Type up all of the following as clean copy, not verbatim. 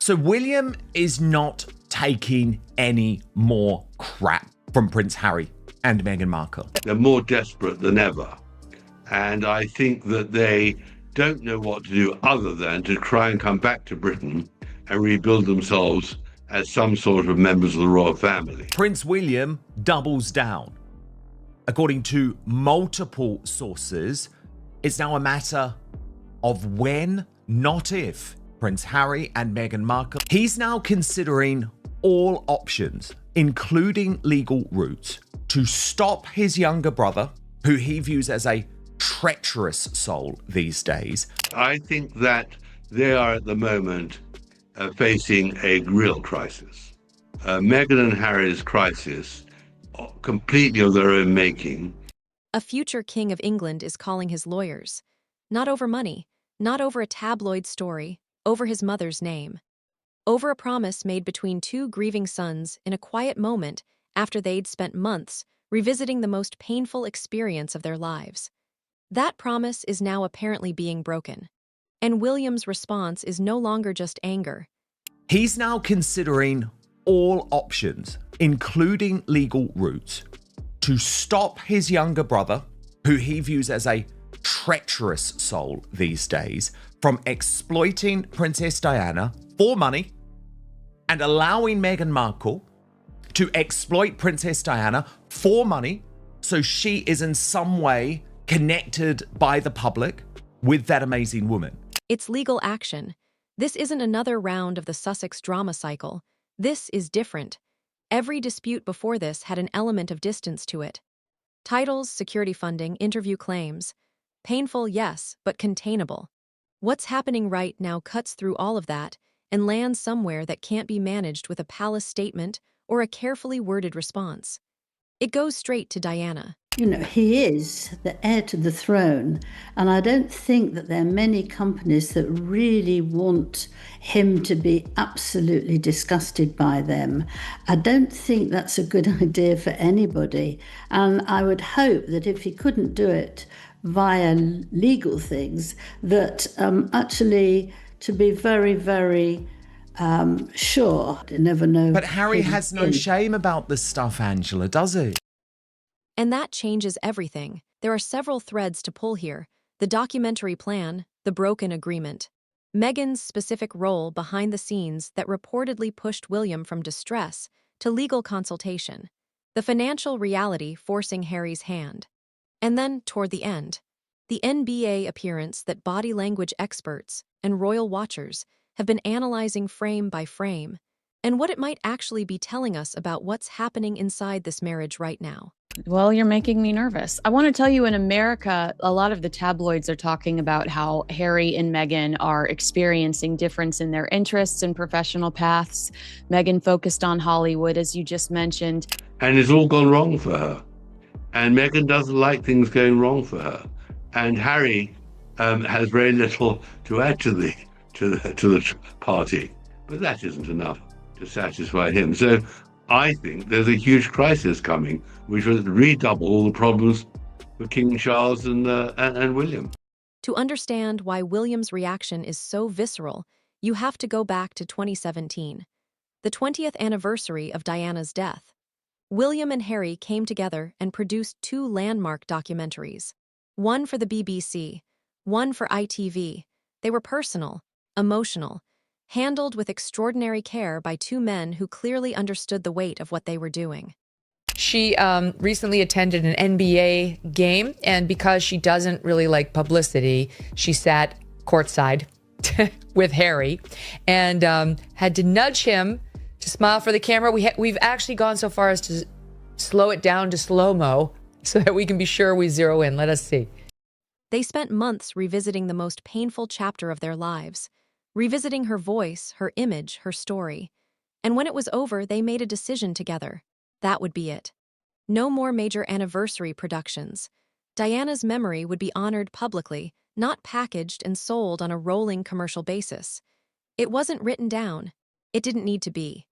So William is not taking any more crap from Prince Harry and Meghan Markle. They're more desperate than ever. And I think that they don't know what to do other than to try and come back to Britain and rebuild themselves as some sort of members of the royal family. Prince William doubles down. According to multiple sources, it's now a matter of when, not if, Prince Harry and Meghan Markle. He's now considering all options, including legal routes, to stop his younger brother, who he views as a treacherous soul these days. I think that they are at the moment facing a real crisis. Meghan and Harry's crisis, completely of their own making. A future king of England is calling his lawyers, not over money, not over a tabloid story, over his mother's name, over a promise made between two grieving sons in a quiet moment after they'd spent months revisiting the most painful experience of their lives. That promise is now apparently being broken, and William's response is no longer just anger. He's now considering all options, including legal routes, to stop his younger brother, who he views as a treacherous soul these days, from exploiting Princess Diana for money and allowing Meghan Markle to exploit Princess Diana for money so she is in some way connected by the public with that amazing woman. It's legal action. This isn't another round of the Sussex drama cycle. This is different. Every dispute before this had an element of distance to it. Titles, security funding, interview claims. Painful, yes, but containable. What's happening right now cuts through all of that and lands somewhere that can't be managed with a palace statement or a carefully worded response. It goes straight to Diana. You know, he is the heir to the throne, and I don't think that there are many companies that really want him to be absolutely disgusted by them. I don't think that's a good idea for anybody, and I would hope that if he couldn't do it via legal things, that actually to be very, very sure, you never know. But Harry has no shame about this stuff, Angela, does he? And that changes everything. There are several threads to pull here. The documentary plan, the broken agreement, Meghan's specific role behind the scenes that reportedly pushed William from distress to legal consultation, the financial reality forcing Harry's hand. And then, toward the end, the NBA appearance that body language experts and royal watchers have been analyzing frame by frame, and what it might actually be telling us about what's happening inside this marriage right now. Well, you're making me nervous. I want to tell you, in America, a lot of the tabloids are talking about how Harry and Meghan are experiencing difference in their interests and professional paths. Meghan focused on Hollywood, as you just mentioned. And it's all gone wrong for her. And Meghan doesn't like things going wrong for her. And Harry has very little to add to the party. But that isn't enough to satisfy him. So I think there's a huge crisis coming, which will redouble all the problems for King Charles and William. To understand why William's reaction is so visceral, you have to go back to 2017, the 20th anniversary of Diana's death. William and Harry came together and produced two landmark documentaries, one for the BBC, one for ITV. They were personal, emotional, handled with extraordinary care by two men who clearly understood the weight of what they were doing. She recently attended an NBA game, and because she doesn't really like publicity, she sat courtside with Harry and had to nudge him to smile for the camera. We've actually gone so far as to slow it down to slow-mo so that we can be sure we zero in. Let us see. They spent months revisiting the most painful chapter of their lives, revisiting her voice, her image, her story. And when it was over, they made a decision together. That would be it. No more major anniversary productions. Diana's memory would be honored publicly, not packaged and sold on a rolling commercial basis. It wasn't written down. It didn't need to be.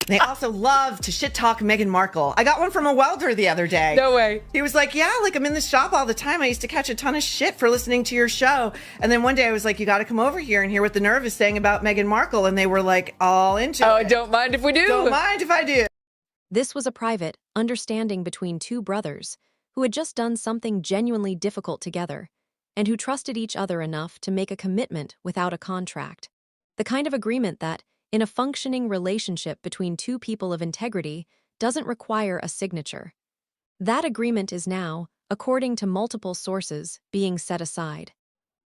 They also love to shit talk Meghan Markle. I got one from a welder the other day. No way. He was like, yeah, like I'm in the shop all the time. I used to catch a ton of shit for listening to your show. And then one day I was like, you got to come over here and hear what the Nerve is saying about Meghan Markle. And they were like, all into it. Oh, don't mind if we do. Don't mind if I do. This was a private understanding between two brothers who had just done something genuinely difficult together and who trusted each other enough to make a commitment without a contract. The kind of agreement that, in a functioning relationship between two people of integrity, doesn't require a signature. That agreement is now, according to multiple sources, being set aside.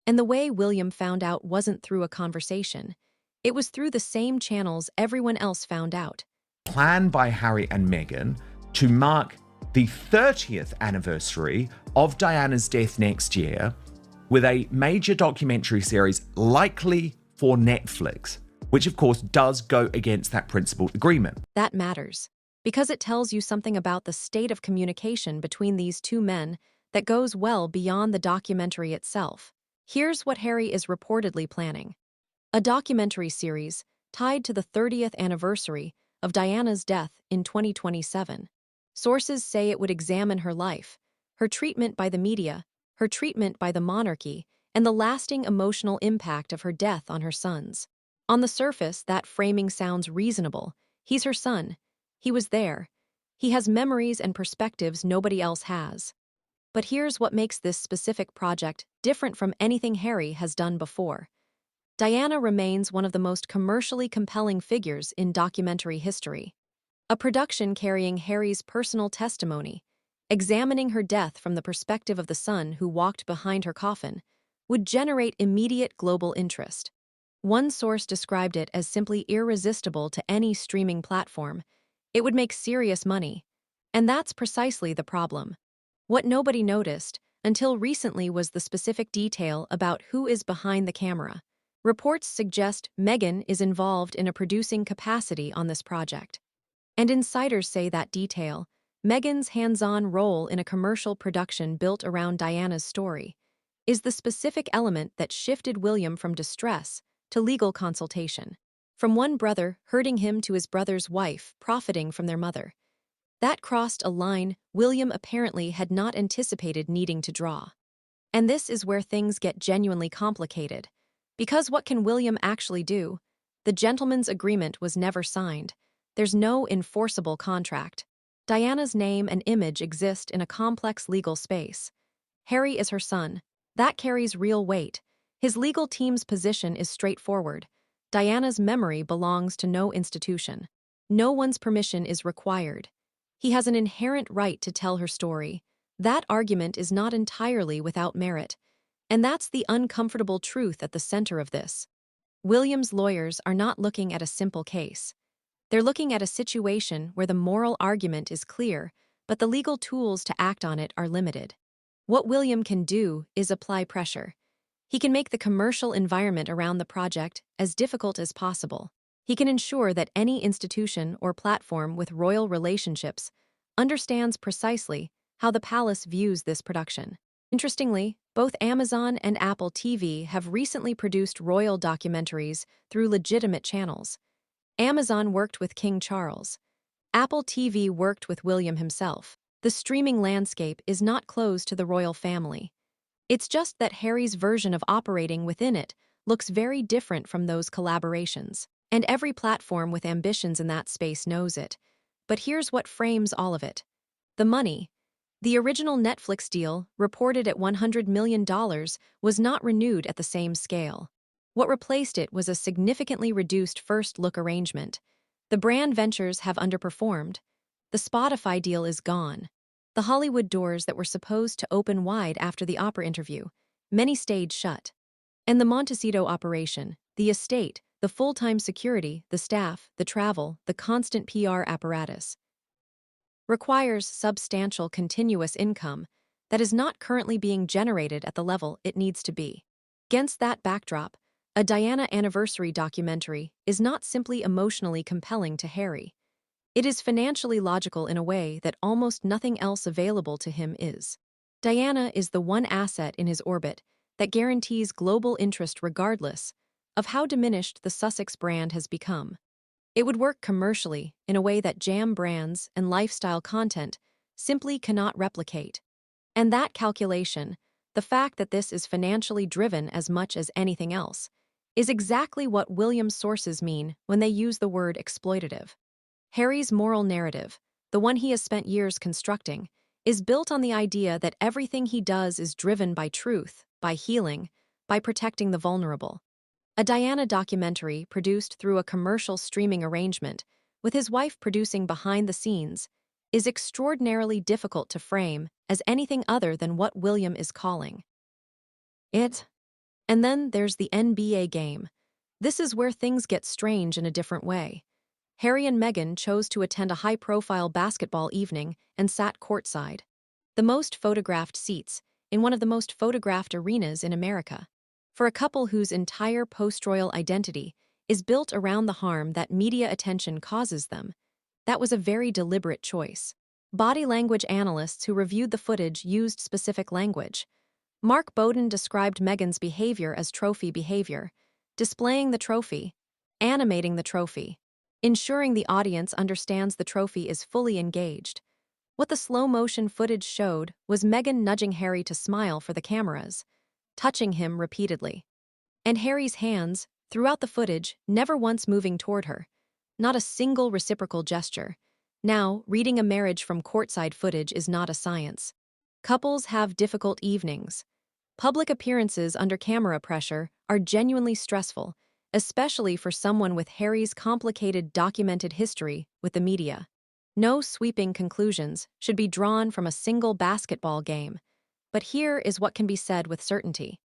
And the way William found out wasn't through a conversation. It was through the same channels everyone else found out. Plan by Harry and Meghan to mark the 30th anniversary of Diana's death next year with a major documentary series likely for Netflix, which of course does go against that principled agreement. That matters, because it tells you something about the state of communication between these two men that goes well beyond the documentary itself. Here's what Harry is reportedly planning. A documentary series tied to the 30th anniversary of Diana's death in 2027. Sources say it would examine her life, her treatment by the media, her treatment by the monarchy, and the lasting emotional impact of her death on her sons. On the surface, that framing sounds reasonable. He's her son. He was there. He has memories and perspectives nobody else has. But here's what makes this specific project different from anything Harry has done before. Diana remains one of the most commercially compelling figures in documentary history. A production carrying Harry's personal testimony, examining her death from the perspective of the son who walked behind her coffin, would generate immediate global interest. One source described it as simply irresistible to any streaming platform. It would make serious money. And that's precisely the problem. What nobody noticed until recently was the specific detail about who is behind the camera. Reports suggest Meghan is involved in a producing capacity on this project. And insiders say that detail, Meghan's hands-on role in a commercial production built around Diana's story, is the specific element that shifted William from distress to legal consultation. From one brother hurting him to his brother's wife profiting from their mother. That crossed a line William apparently had not anticipated needing to draw. And this is where things get genuinely complicated. Because what can William actually do? The gentleman's agreement was never signed. There's no enforceable contract. Diana's name and image exist in a complex legal space. Harry is her son. That carries real weight. His legal team's position is straightforward. Diana's memory belongs to no institution. No one's permission is required. He has an inherent right to tell her story. That argument is not entirely without merit. And that's the uncomfortable truth at the center of this. William's lawyers are not looking at a simple case. They're looking at a situation where the moral argument is clear, but the legal tools to act on it are limited. What William can do is apply pressure. He can make the commercial environment around the project as difficult as possible. He can ensure that any institution or platform with royal relationships understands precisely how the palace views this production. Interestingly, both Amazon and Apple TV have recently produced royal documentaries through legitimate channels. Amazon worked with King Charles. Apple TV worked with William himself. The streaming landscape is not closed to the royal family. It's just that Harry's version of operating within it looks very different from those collaborations. And every platform with ambitions in that space knows it. But here's what frames all of it. The money. The original Netflix deal, reported at $100 million, was not renewed at the same scale. What replaced it was a significantly reduced first-look arrangement. The brand ventures have underperformed. The Spotify deal is gone. The Hollywood doors that were supposed to open wide after the Oprah interview, many stayed shut. And the Montecito operation, the estate, the full-time security, the staff, the travel, the constant PR apparatus, requires substantial continuous income that is not currently being generated at the level it needs to be. Against that backdrop, a Diana anniversary documentary is not simply emotionally compelling to Harry. It is financially logical in a way that almost nothing else available to him is. Diana is the one asset in his orbit that guarantees global interest regardless of how diminished the Sussex brand has become. It would work commercially in a way that jam brands and lifestyle content simply cannot replicate. And that calculation, the fact that this is financially driven as much as anything else, is exactly what William's sources mean when they use the word exploitative. Harry's moral narrative, the one he has spent years constructing, is built on the idea that everything he does is driven by truth, by healing, by protecting the vulnerable. A Diana documentary produced through a commercial streaming arrangement, with his wife producing behind the scenes, is extraordinarily difficult to frame as anything other than what William is calling it. And then there's the NBA game. This is where things get strange in a different way. Harry and Meghan chose to attend a high-profile basketball evening and sat courtside. The most photographed seats, in one of the most photographed arenas in America. For a couple whose entire post-royal identity is built around the harm that media attention causes them, that was a very deliberate choice. Body language analysts who reviewed the footage used specific language. Mark Bowden described Meghan's behavior as trophy behavior, displaying the trophy, animating the trophy, ensuring the audience understands the trophy is fully engaged. What the slow-motion footage showed was Meghan nudging Harry to smile for the cameras, touching him repeatedly. And Harry's hands, throughout the footage, never once moving toward her. Not a single reciprocal gesture. Now, reading a marriage from courtside footage is not a science. Couples have difficult evenings. Public appearances under camera pressure are genuinely stressful, especially for someone with Harry's complicated documented history with the media. No sweeping conclusions should be drawn from a single basketball game, but here is what can be said with certainty.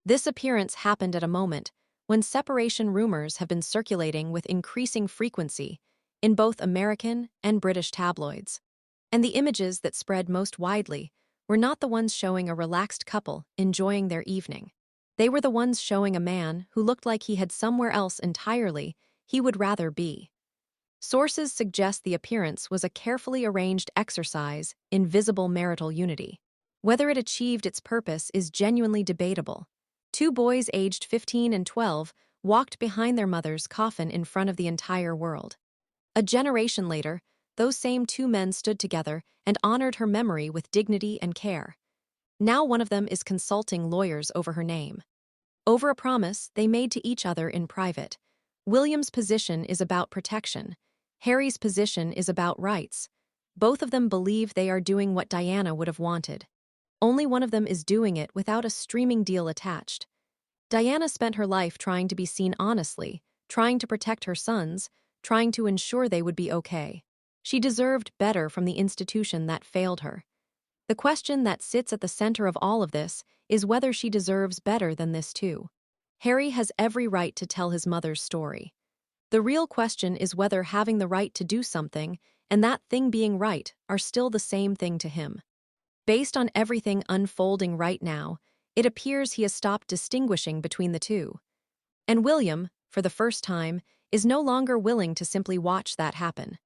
This appearance happened at a moment when separation rumors have been circulating with increasing frequency in both American and British tabloids. And the images that spread most widely were not the ones showing a relaxed couple enjoying their evening. They were the ones showing a man who looked like he had somewhere else entirely he would rather be. Sources suggest the appearance was a carefully arranged exercise in visible marital unity. Whether it achieved its purpose is genuinely debatable. Two boys aged 15 and 12 walked behind their mother's coffin in front of the entire world. A generation later, those same two men stood together and honored her memory with dignity and care. Now one of them is consulting lawyers over her name. Over a promise they made to each other in private. William's position is about protection. Harry's position is about rights. Both of them believe they are doing what Diana would have wanted. Only one of them is doing it without a streaming deal attached. Diana spent her life trying to be seen honestly, trying to protect her sons, trying to ensure they would be okay. She deserved better from the institution that failed her. The question that sits at the center of all of this is whether she deserves better than this too. Harry has every right to tell his mother's story. The real question is whether having the right to do something and that thing being right are still the same thing to him. Based on everything unfolding right now, it appears he has stopped distinguishing between the two. And William, for the first time, is no longer willing to simply watch that happen.